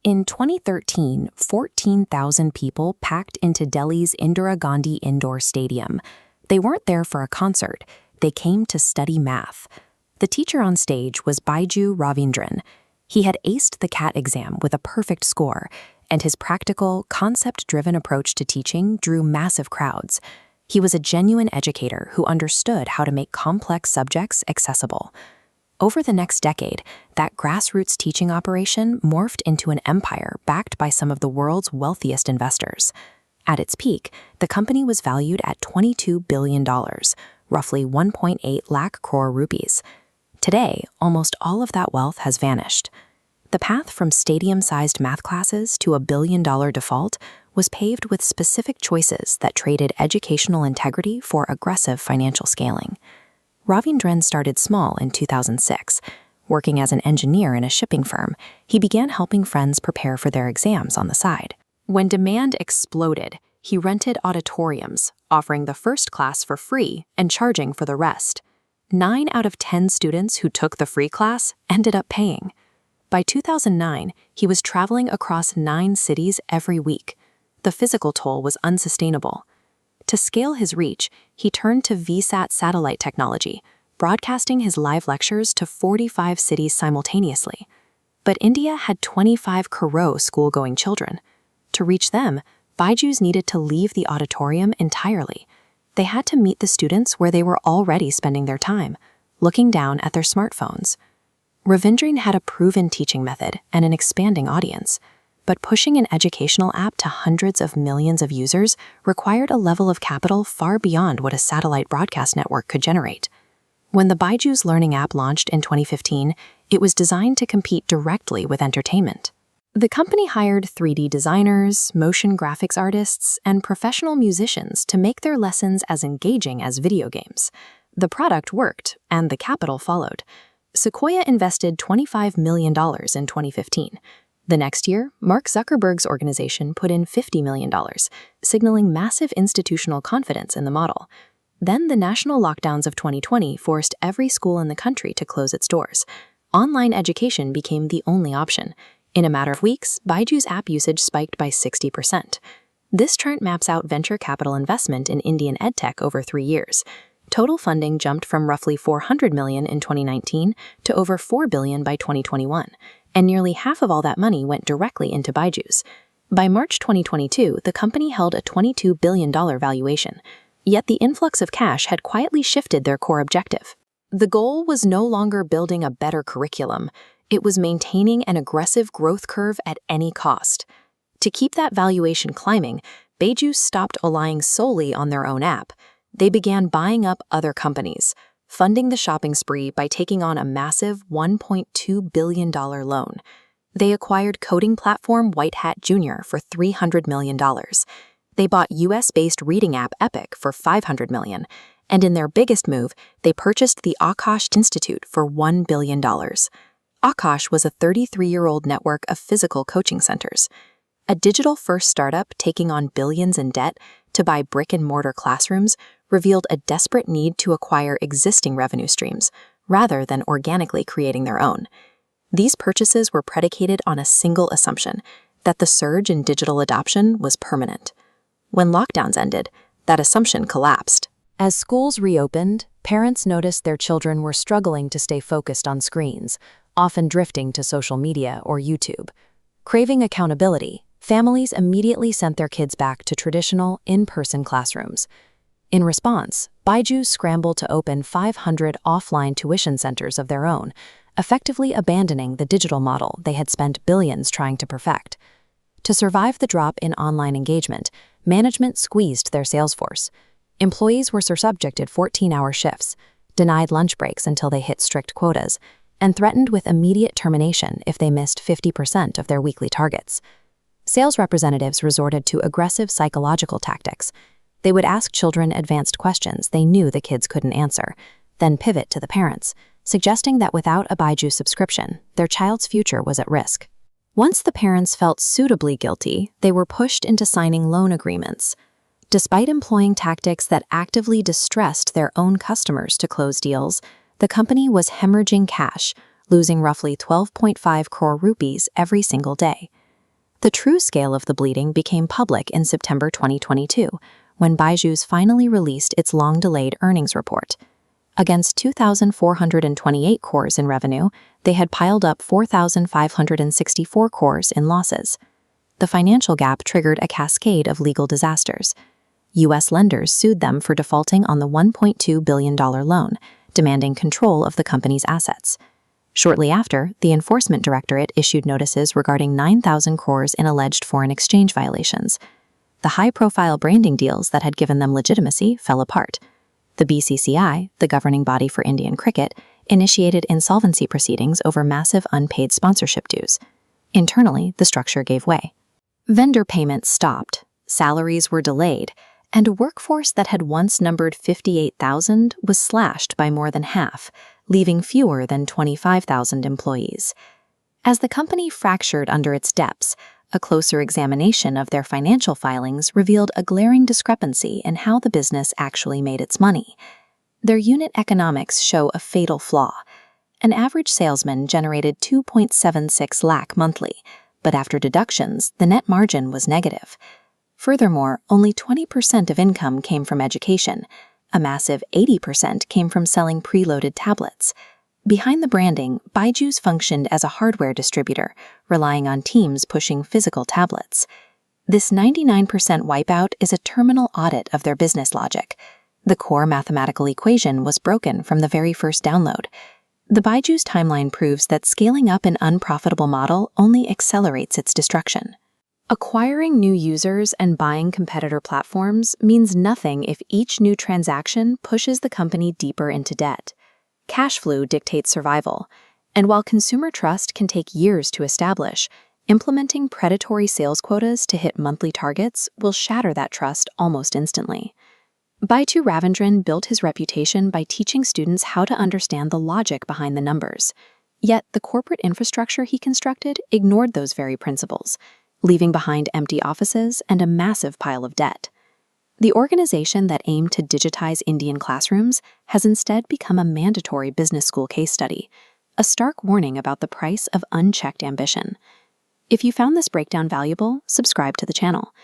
In 2013, 14,000 people packed into Delhi's Indira Gandhi Indoor Stadium. They weren't there for a concert. They came to study math. The teacher on stage was Byjus Ravindran. He had aced the CAT exam with a perfect score, and his practical, concept-driven approach to teaching drew massive crowds. He was a genuine educator who understood how to make complex subjects accessible. Over the next decade, that grassroots teaching operation morphed into an empire backed by some of the world's wealthiest investors. At its peak, the company was valued at $22 billion, roughly 1.8 lakh crore rupees. Today, almost all of that wealth has vanished. The path from stadium-sized math classes to a billion-dollar default was paved with specific choices that traded educational integrity for aggressive financial scaling. Ravindran started small in 2006. Working as an engineer in a shipping firm, he began helping friends prepare for their exams on the side. When demand exploded, he rented auditoriums, offering the first class for free and charging for the rest. 9 out of 10 students who took the free class ended up paying. By 2009, he was traveling across 9 cities every week. The physical toll was unsustainable. To scale his reach, he turned to VSAT satellite technology, broadcasting his live lectures to 45 cities simultaneously. But India had 25 crore school-going children. To reach them, Byjus needed to leave the auditorium entirely. They had to meet the students where they were already spending their time, looking down at their smartphones. Ravindran had a proven teaching method and an expanding audience, but pushing an educational app to hundreds of millions of users required a level of capital far beyond what a satellite broadcast network could generate. When the Byjus Learning app launched in 2015, it was designed to compete directly with entertainment. The company hired 3D designers, motion graphics artists, and professional musicians to make their lessons as engaging as video games. The product worked, and the capital followed. Sequoia invested $25 million in 2015. The next year, Mark Zuckerberg's organization put in $50 million, signaling massive institutional confidence in the model. Then the national lockdowns of 2020 forced every school in the country to close its doors. Online education became the only option. In a matter of weeks, Byjus app usage spiked by 60%. This chart maps out venture capital investment in Indian edtech over 3 years. Total funding jumped from roughly $400 million in 2019 to over $4 billion by 2021, and nearly half of all that money went directly into Byjus. By March 2022, the company held a $22 billion valuation, yet the influx of cash had quietly shifted their core objective. The goal was no longer building a better curriculum, it was maintaining an aggressive growth curve at any cost. To keep that valuation climbing, Byjus stopped relying solely on their own app. They began buying up other companies, funding the shopping spree by taking on a massive $1.2 billion loan. They acquired coding platform White Hat Jr. for $300 million. They bought US-based reading app Epic for $500 million. And in their biggest move, they purchased the Akash Institute for $1 billion. Akash was a 33-year-old network of physical coaching centers. A digital-first startup taking on billions in debt to buy brick-and-mortar classrooms revealed a desperate need to acquire existing revenue streams, rather than organically creating their own. These purchases were predicated on a single assumption, that the surge in digital adoption was permanent. When lockdowns ended, that assumption collapsed. As schools reopened, parents noticed their children were struggling to stay focused on screens, often drifting to social media or YouTube. Craving accountability, families immediately sent their kids back to traditional, in-person classrooms. In response, Byjus scrambled to open 500 offline tuition centers of their own, effectively abandoning the digital model they had spent billions trying to perfect. To survive the drop in online engagement, management squeezed their sales force. Employees were subjected 14-hour shifts, denied lunch breaks until they hit strict quotas, and threatened with immediate termination if they missed 50% of their weekly targets. Sales representatives resorted to aggressive psychological tactics. They would ask children advanced questions they knew the kids couldn't answer, then pivot to the parents, suggesting that without a Byjus subscription, their child's future was at risk. Once the parents felt suitably guilty, they were pushed into signing loan agreements. Despite employing tactics that actively distressed their own customers to close deals, the company was hemorrhaging cash, losing roughly 12.5 crore rupees every single day. The true scale of the bleeding became public in September 2022, when Byjus finally released its long-delayed earnings report. Against 2,428 crores in revenue, they had piled up 4,564 crores in losses. The financial gap triggered a cascade of legal disasters. U.S. lenders sued them for defaulting on the $1.2 billion loan, demanding control of the company's assets. Shortly after, the Enforcement Directorate issued notices regarding 9,000 crores in alleged foreign exchange violations. The high-profile branding deals that had given them legitimacy fell apart. The BCCI, the governing body for Indian cricket, initiated insolvency proceedings over massive unpaid sponsorship dues. Internally, the structure gave way. Vendor payments stopped, salaries were delayed, and a workforce that had once numbered 58,000 was slashed by more than half, leaving fewer than 25,000 employees. As the company fractured under its depths, a closer examination of their financial filings revealed a glaring discrepancy in how the business actually made its money. Their unit economics show a fatal flaw. An average salesman generated 2.76 lakh monthly, but after deductions, the net margin was negative. Furthermore, only 20% of income came from education. A massive 80% came from selling preloaded tablets. Behind the branding, Byjus functioned as a hardware distributor, relying on teams pushing physical tablets. This 99% wipeout is a terminal audit of their business logic. The core mathematical equation was broken from the very first download. The Byjus timeline proves that scaling up an unprofitable model only accelerates its destruction. Acquiring new users and buying competitor platforms means nothing if each new transaction pushes the company deeper into debt. Cash flow dictates survival, and while consumer trust can take years to establish, implementing predatory sales quotas to hit monthly targets will shatter that trust almost instantly. Byjus Ravindran built his reputation by teaching students how to understand the logic behind the numbers. Yet the corporate infrastructure he constructed ignored those very principles, leaving behind empty offices and a massive pile of debt. The organization that aimed to digitize Indian classrooms has instead become a mandatory business school case study, a stark warning about the price of unchecked ambition. If you found this breakdown valuable, subscribe to the channel.